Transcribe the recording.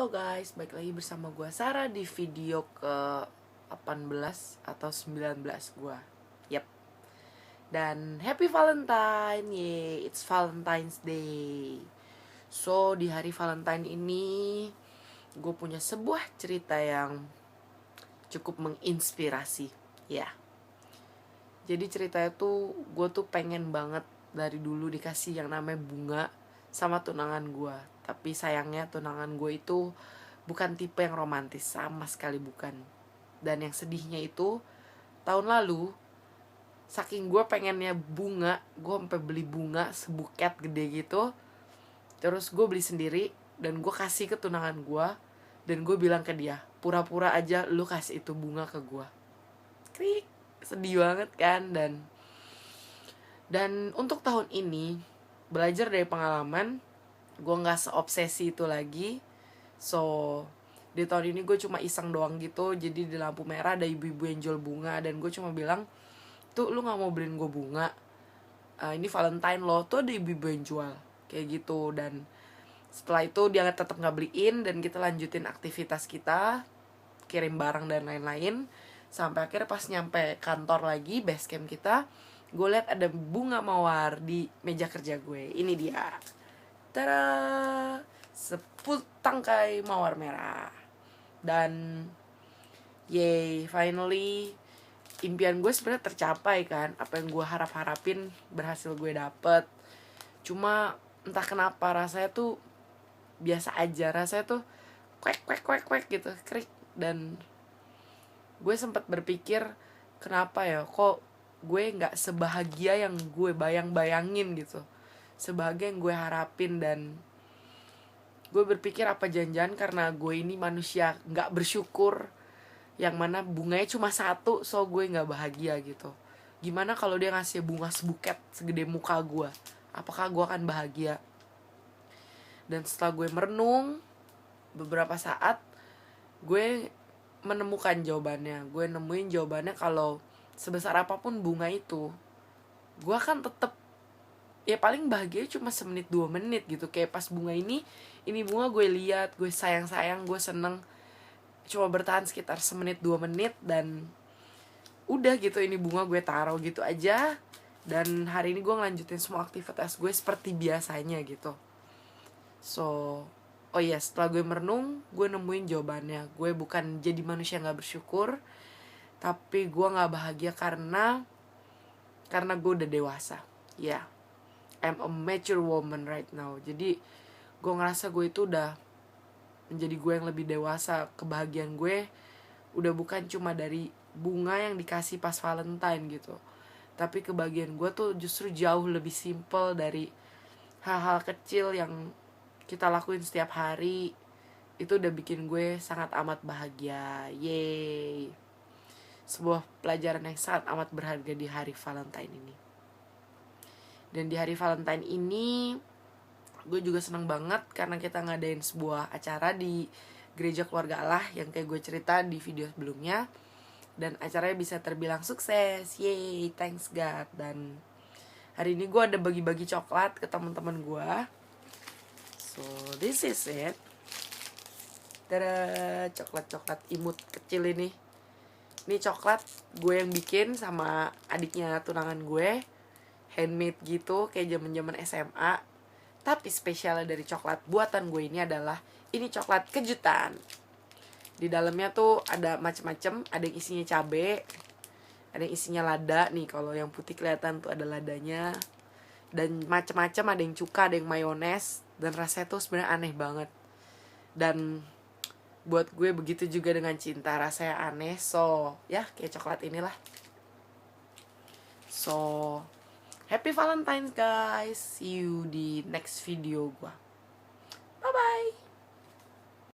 Halo guys, balik lagi bersama gue Sarah di video ke 18 atau 19 gue. Yep. Dan happy Valentine, yay, it's Valentine's Day. So, di hari Valentine ini gue punya sebuah cerita yang cukup menginspirasi. Ya. Jadi ceritanya tuh, gue tuh pengen banget dari dulu dikasih yang namanya bunga sama tunangan gue. Tapi sayangnya tunangan gue itu bukan tipe yang romantis, sama sekali bukan. Dan yang sedihnya itu, tahun lalu saking gue pengennya bunga, gue sampai beli bunga sebuket gede gitu. Terus gue beli sendiri dan gue kasih ke tunangan gue. Dan gue bilang ke dia, pura-pura aja lu kasih itu bunga ke gue. Krik, sedih banget kan. Dan untuk tahun ini, belajar dari pengalaman, gue gak seobsesi itu lagi. So, di tahun ini gue cuma iseng doang gitu. Jadi di lampu merah ada ibu-ibu yang jual bunga. Dan gue cuma bilang, tuh lu gak mau beliin gue bunga? Ini Valentine loh, tuh ada ibu-ibu yang jual. Kayak gitu. Dan setelah itu dia tetap gak beliin. Dan kita lanjutin aktivitas kita, kirim barang dan lain-lain. Sampai akhirnya pas nyampe kantor lagi, base camp kita, gue lihat ada bunga mawar di meja kerja gue. Ini dia. Tada, 10 tangkai mawar merah. Dan yay, finally impian gue sebenarnya tercapai kan. Apa yang gue harapin berhasil gue dapet. Cuma entah kenapa rasanya tuh biasa aja. Rasanya tuh kwek gitu, krik. Dan gue sempat berpikir, kenapa ya kok gue gak sebahagia yang gue bayangin gitu, sebagai yang gue harapin. Dan gue berpikir apa jangan-jangan karena gue ini manusia gak bersyukur, yang mana bunganya cuma satu, so gue gak bahagia gitu. Gimana kalau dia ngasih bunga sebuket segede muka gue, apakah gue akan bahagia? Dan setelah gue merenung beberapa saat, gue menemukan jawabannya. Gue nemuin jawabannya kalau sebesar apapun bunga itu, gue akan tetap ya paling bahagia cuma semenit 2 menit gitu. Kayak pas bunga ini bunga gue lihat, gue sayang, gue seneng, cuma bertahan sekitar semenit 2 menit dan udah gitu. Ini bunga gue taruh gitu aja. Dan hari ini gue ngelanjutin semua aktivitas gue seperti biasanya gitu. So, oh iya, setelah gue merenung, gue nemuin jawabannya. Gue bukan jadi manusia gak bersyukur, tapi gue gak bahagia karena gue udah dewasa. Ya, I'm a mature woman right now. Jadi gue ngerasa gue itu udah menjadi gue yang lebih dewasa. Kebahagiaan gue udah bukan cuma dari bunga yang dikasih pas Valentine gitu, tapi kebahagiaan gue tuh justru jauh lebih simple dari hal-hal kecil yang kita lakuin setiap hari. Itu udah bikin gue sangat amat bahagia. Yeay. Sebuah pelajaran yang sangat amat berharga di hari Valentine ini. Dan di hari Valentine ini gue juga seneng banget karena kita ngadain sebuah acara di Gereja Keluarga Allah yang kayak gue cerita di video sebelumnya. Dan acaranya bisa terbilang sukses. Yeay, thanks God. Dan hari ini gue ada bagi-bagi coklat ke teman-teman gue. So, this is it. Tada, coklat-coklat imut kecil ini. Ini coklat gue yang bikin sama adiknya tunangan gue. Handmade gitu, kayak zaman-zaman SMA. Tapi spesialnya dari coklat buatan gue ini adalah, ini coklat kejutan. Di dalamnya tuh ada macem-macem, ada yang isinya cabe, ada yang isinya lada. Nih kalau yang putih kelihatan tuh ada ladanya. Dan macem-macem, ada yang cuka, ada yang mayones. Dan rasanya tuh sebenarnya aneh banget. Dan buat gue begitu juga dengan cinta, rasanya aneh. So, ya kayak coklat inilah. So, happy Valentine's guys. See you di next video gue.